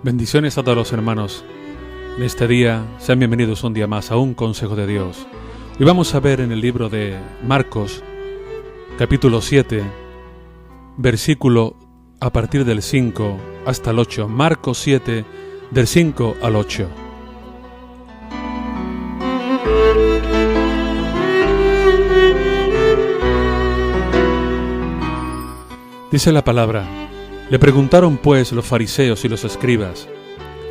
Bendiciones a todos los hermanos. En este día, sean bienvenidos un día más a un consejo de Dios. Hoy vamos a ver en el libro de Marcos, capítulo 7, versículo a partir del 5 hasta el 8. Marcos 7, del 5 al 8. Dice la palabra: le preguntaron pues los fariseos y los escribas: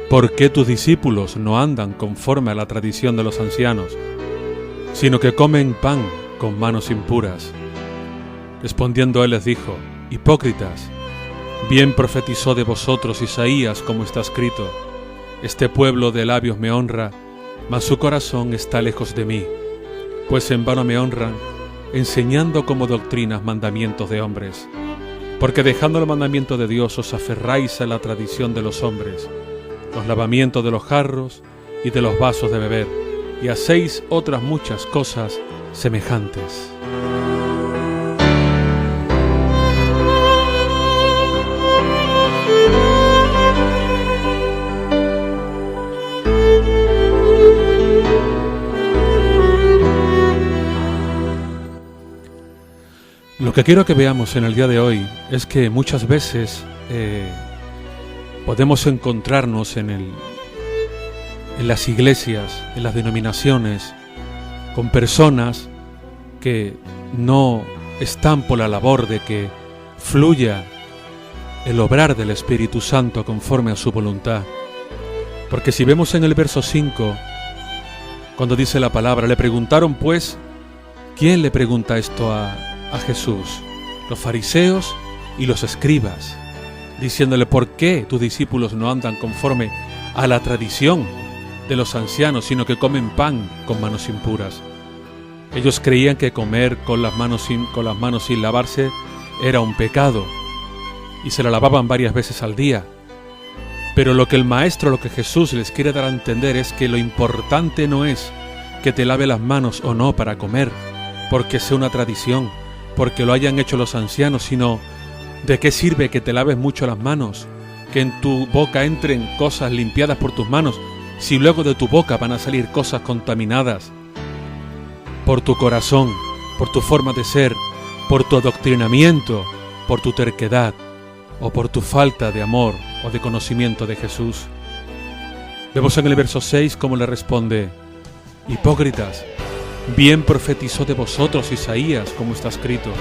¿por qué tus discípulos no andan conforme a la tradición de los ancianos, sino que comen pan con manos impuras? Respondiendo él les dijo: hipócritas, bien profetizó de vosotros Isaías, como está escrito: este pueblo de labios me honra, mas su corazón está lejos de mí, pues en vano me honran, enseñando como doctrinas mandamientos de hombres. Porque dejando el mandamiento de Dios os aferráis a la tradición de los hombres, los lavamientos de los jarros y de los vasos de beber, y hacéis otras muchas cosas semejantes. Lo que quiero que veamos en el día de hoy es que muchas veces podemos encontrarnos en las iglesias, en las denominaciones, con personas que no están por la labor de que fluya el obrar del Espíritu Santo conforme a su voluntad. Porque si vemos en el verso 5, cuando dice la palabra, le preguntaron pues, ¿quién le pregunta esto a Jesús? Los fariseos y los escribas, diciéndole: ¿por qué tus discípulos no andan conforme a la tradición de los ancianos, sino que comen pan con manos impuras? Ellos creían que comer con las manos sin lavarse era un pecado, y se la lavaban varias veces al día. Pero lo que Jesús les quiere dar a entender es que lo importante no es que te lave las manos o no para comer, porque sea una tradición, porque lo hayan hecho los ancianos, sino ¿de qué sirve que te laves mucho las manos, que en tu boca entren cosas limpiadas por tus manos, si luego de tu boca van a salir cosas contaminadas por tu corazón, por tu forma de ser, por tu adoctrinamiento, por tu terquedad o por tu falta de amor o de conocimiento de Jesús? Vemos en el verso 6 cómo le responde: hipócritas, bien profetizó de vosotros Isaías, como está escrito: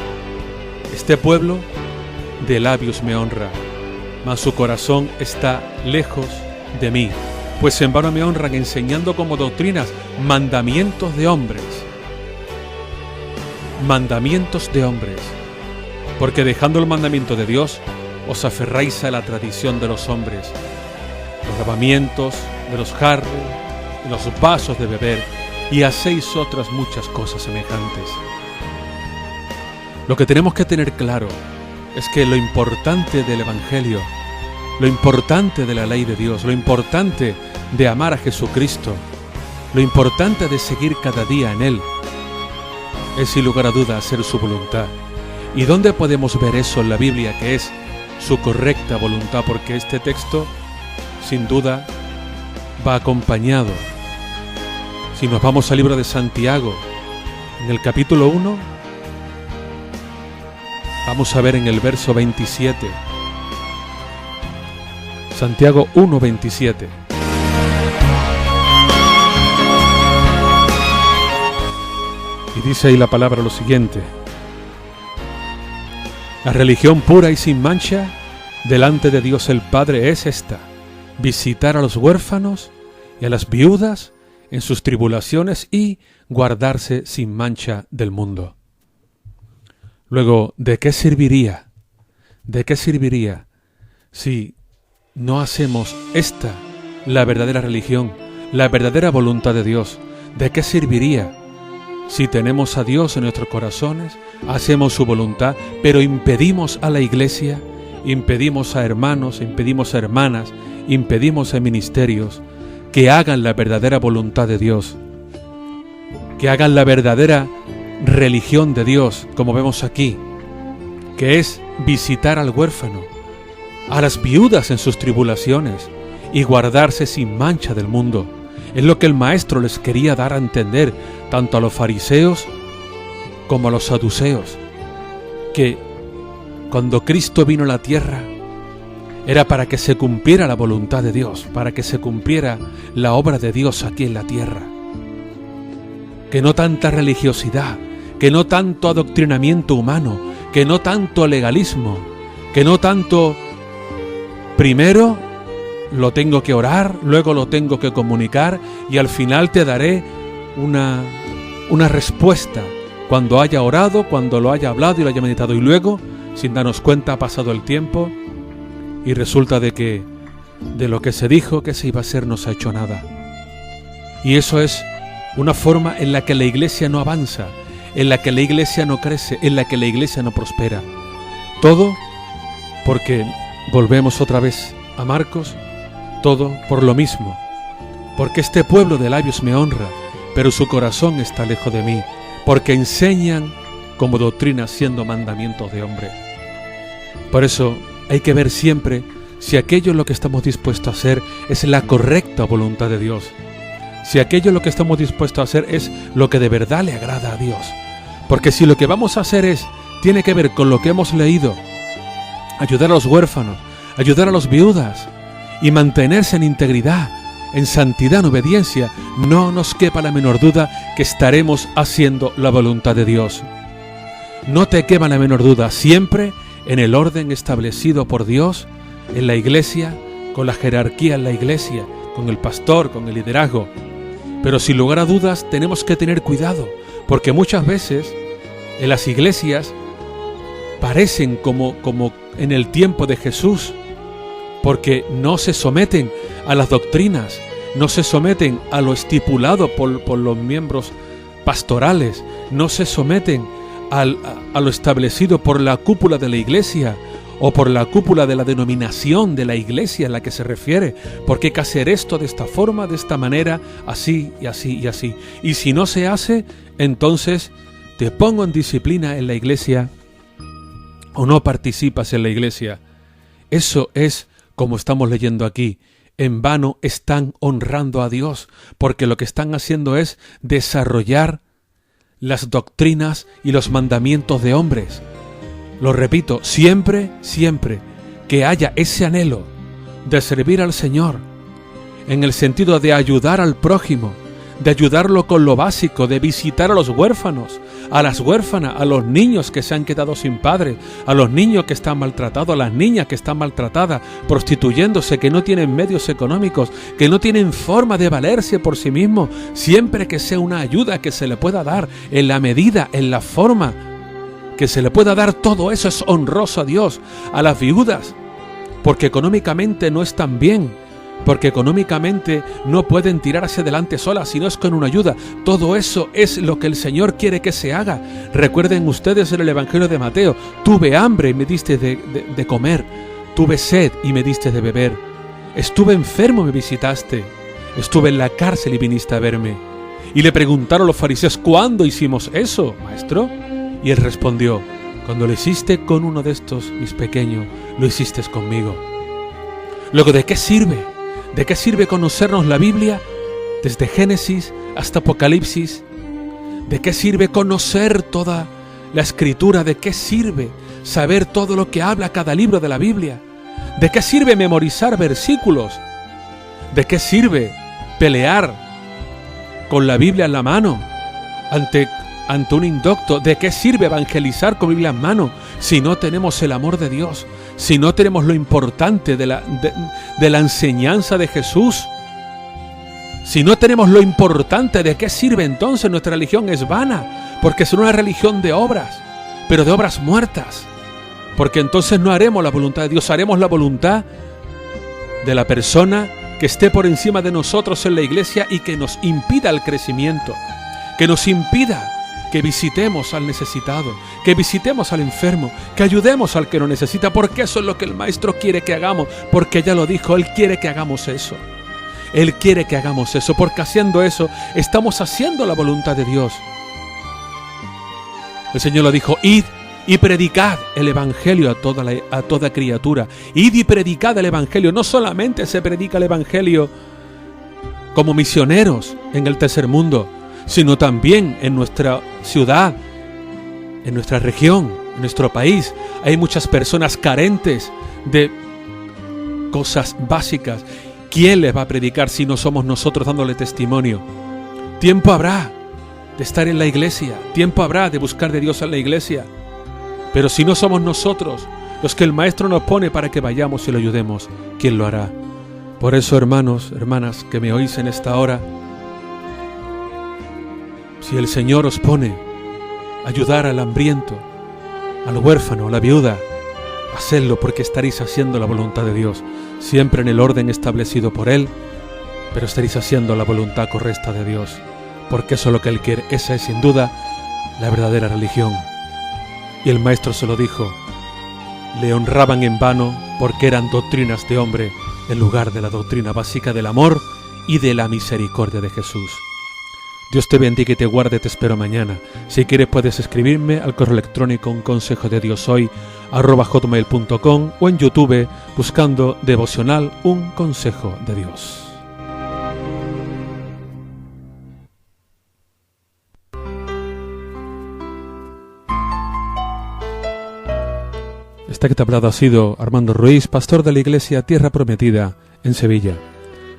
este pueblo de labios me honra, mas su corazón está lejos de mí, pues en vano me honran, enseñando como doctrinas mandamientos de hombres. Mandamientos de hombres, porque dejando el mandamiento de Dios os aferráis a la tradición de los hombres, los lavamientos de los jarros, de los vasos de beber, y hacéis otras muchas cosas semejantes. Lo que tenemos que tener claro es que lo importante del Evangelio, lo importante de la ley de Dios, lo importante de amar a Jesucristo, lo importante de seguir cada día en Él, es sin lugar a duda hacer su voluntad. ¿Y dónde podemos ver eso en la Biblia, que es su correcta voluntad? Porque este texto, sin duda, va acompañado. Si nos vamos al libro de Santiago, en el capítulo 1, vamos a ver en el verso 27. Santiago 1, 27. Y dice ahí la palabra lo siguiente: la religión pura y sin mancha delante de Dios el Padre es esta: visitar a los huérfanos y a las viudas en sus tribulaciones y guardarse sin mancha del mundo. Luego, ¿de qué serviría? ¿De qué serviría si no hacemos esta, la verdadera religión, la verdadera voluntad de Dios? ¿De qué serviría si tenemos a Dios en nuestros corazones, hacemos su voluntad, pero impedimos a la iglesia, impedimos a hermanos, impedimos a hermanas, impedimos a ministerios que hagan la verdadera voluntad de Dios, que hagan la verdadera religión de Dios, como vemos aquí, que es visitar al huérfano, a las viudas en sus tribulaciones y guardarse sin mancha del mundo. Es lo que el Maestro les quería dar a entender, tanto a los fariseos como a los saduceos, que cuando Cristo vino a la tierra, era para que se cumpliera la voluntad de Dios, para que se cumpliera la obra de Dios aquí en la tierra. Que no tanta religiosidad, que no tanto adoctrinamiento humano, que no tanto legalismo, que no tanto primero lo tengo que orar, luego lo tengo que comunicar y al final te daré una respuesta cuando haya orado, cuando lo haya hablado y lo haya meditado, y luego, sin darnos cuenta, ha pasado el tiempo y resulta de que de lo que se dijo que se iba a hacer no se ha hecho nada. Y eso es una forma en la que la iglesia no avanza, en la que la iglesia no crece, en la que la iglesia no prospera. Todo porque, volvemos otra vez a Marcos, todo por lo mismo. Porque este pueblo de labios me honra, pero su corazón está lejos de mí, porque enseñan como doctrina siendo mandamientos de hombre. Por eso hay que ver siempre si aquello en lo que estamos dispuestos a hacer es la correcta voluntad de Dios. Si aquello en lo que estamos dispuestos a hacer es lo que de verdad le agrada a Dios. Porque si lo que vamos a hacer tiene que ver con lo que hemos leído, ayudar a los huérfanos, ayudar a los viudas y mantenerse en integridad, en santidad, en obediencia, no nos quepa la menor duda que estaremos haciendo la voluntad de Dios. No te quepa la menor duda, siempre en el orden establecido por Dios, en la iglesia, con la jerarquía en la iglesia, con el pastor, con el liderazgo. Pero sin lugar a dudas tenemos que tener cuidado, porque muchas veces en las iglesias parecen como en el tiempo de Jesús, porque no se someten a las doctrinas, no se someten a lo estipulado por los miembros pastorales, no se someten a lo establecido por la cúpula de la iglesia o por la cúpula de la denominación de la iglesia a la que se refiere, porque hay que hacer esto de esta forma, de esta manera, así y así y así. Y si no se hace, entonces te pongo en disciplina en la iglesia o no participas en la iglesia. Eso es como estamos leyendo aquí. En vano están honrando a Dios, porque lo que están haciendo es desarrollar las doctrinas y los mandamientos de hombres. Lo repito, siempre que haya ese anhelo de servir al Señor, en el sentido de ayudar al prójimo, de ayudarlo con lo básico, de visitar a los huérfanos, a las huérfanas, a los niños que se han quedado sin padre, a los niños que están maltratados, a las niñas que están maltratadas, prostituyéndose, que no tienen medios económicos, que no tienen forma de valerse por sí mismos, siempre que sea una ayuda que se le pueda dar, en la medida, en la forma que se le pueda dar, todo eso es honroso a Dios. A las viudas, porque económicamente no están bien, porque económicamente no pueden tirar hacia adelante solas, sino es con una ayuda. Todo eso es lo que el Señor quiere que se haga. Recuerden ustedes en el Evangelio de Mateo: tuve hambre y me diste de comer, tuve sed y me diste de beber, estuve enfermo y me visitaste, estuve en la cárcel y viniste a verme. Y le preguntaron los fariseos: ¿cuándo hicimos eso, maestro? Y él respondió: cuando lo hiciste con uno de estos, mis pequeños, lo hiciste conmigo. Luego, ¿de qué sirve? ¿De qué sirve conocernos la Biblia desde Génesis hasta Apocalipsis? ¿De qué sirve conocer toda la Escritura? ¿De qué sirve saber todo lo que habla cada libro de la Biblia? ¿De qué sirve memorizar versículos? ¿De qué sirve pelear con la Biblia en la mano ante un indocto? ¿De qué sirve evangelizar con Biblia en mano si no tenemos el amor de Dios? Si no tenemos lo importante de la enseñanza de Jesús. Si no tenemos lo importante, ¿de qué sirve entonces? Nuestra religión es vana, porque es una religión de obras, pero de obras muertas. Porque entonces no haremos la voluntad de Dios, haremos la voluntad de la persona que esté por encima de nosotros en la iglesia y que nos impida el crecimiento, que nos impida que visitemos al necesitado, que visitemos al enfermo, que ayudemos al que lo necesita, porque eso es lo que el Maestro quiere que hagamos, porque ya lo dijo, Él quiere que hagamos eso. Él quiere que hagamos eso, porque haciendo eso estamos haciendo la voluntad de Dios. El Señor lo dijo: id y predicad el Evangelio a toda criatura. Id y predicad el Evangelio. No solamente se predica el Evangelio como misioneros en el tercer mundo, sino también en nuestra ciudad, en nuestra región, en nuestro país. Hay muchas personas carentes de cosas básicas. ¿Quién les va a predicar si no somos nosotros dándole testimonio? Tiempo habrá de estar en la iglesia, tiempo habrá de buscar de Dios en la iglesia, pero si no somos nosotros los que el Maestro nos pone para que vayamos y lo ayudemos, ¿quién lo hará? Por eso, hermanos, hermanas, que me oís en esta hora, si el Señor os pone a ayudar al hambriento, al huérfano, a la viuda, hacedlo, porque estaréis haciendo la voluntad de Dios, siempre en el orden establecido por Él, pero estaréis haciendo la voluntad correcta de Dios, porque eso es lo que Él quiere. Esa es sin duda la verdadera religión. Y el Maestro se lo dijo: le honraban en vano porque eran doctrinas de hombre en lugar de la doctrina básica del amor y de la misericordia de Jesús. Dios te bendiga y te guarde. Te espero mañana. Si quieres puedes escribirme al correo electrónico unconsejodedioshoy@hotmail.com o en YouTube buscando devocional Un Consejo de Dios. Esta que te ha hablado ha sido Armando Ruiz, pastor de la Iglesia Tierra Prometida en Sevilla.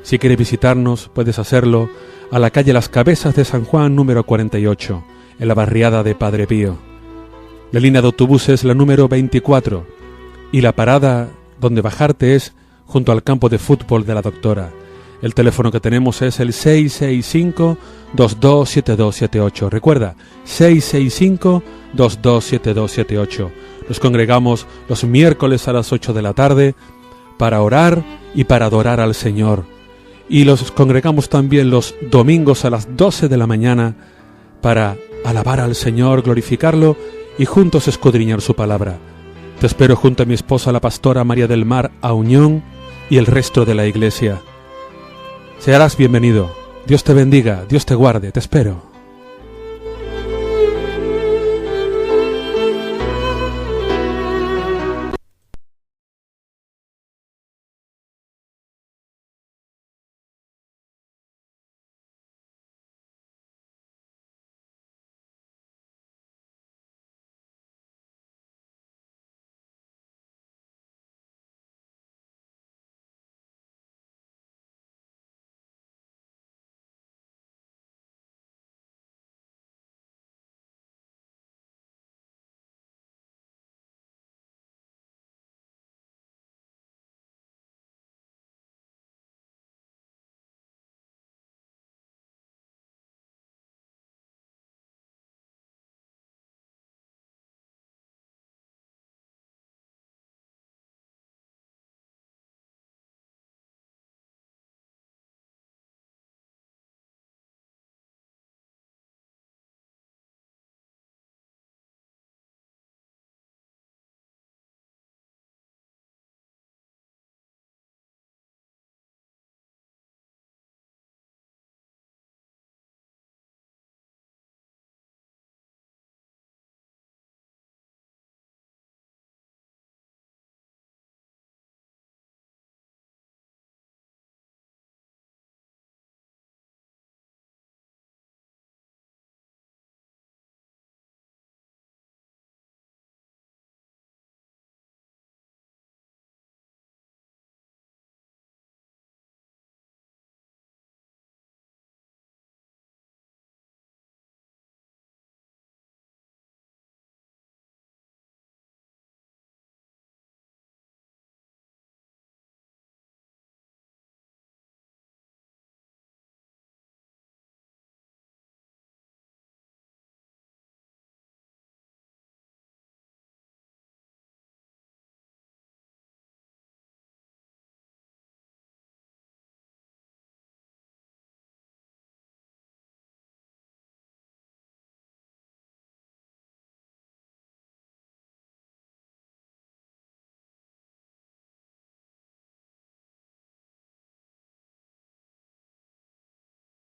Si quieres visitarnos, puedes hacerlo a la calle Las Cabezas de San Juan, número 48, en la barriada de Padre Pío. La línea de autobús es la número 24 y la parada donde bajarte es junto al campo de fútbol de la Doctora. El teléfono que tenemos es el 665-227278. Recuerda, 665-227278. Nos congregamos los miércoles a las 8 de la tarde para orar y para adorar al Señor. Y los congregamos también los domingos a las 12 de la mañana para alabar al Señor, glorificarlo y juntos escudriñar su palabra. Te espero junto a mi esposa, la pastora María del Mar Auñón, y el resto de la Iglesia. Serás bienvenido. Dios te bendiga, Dios te guarde, te espero.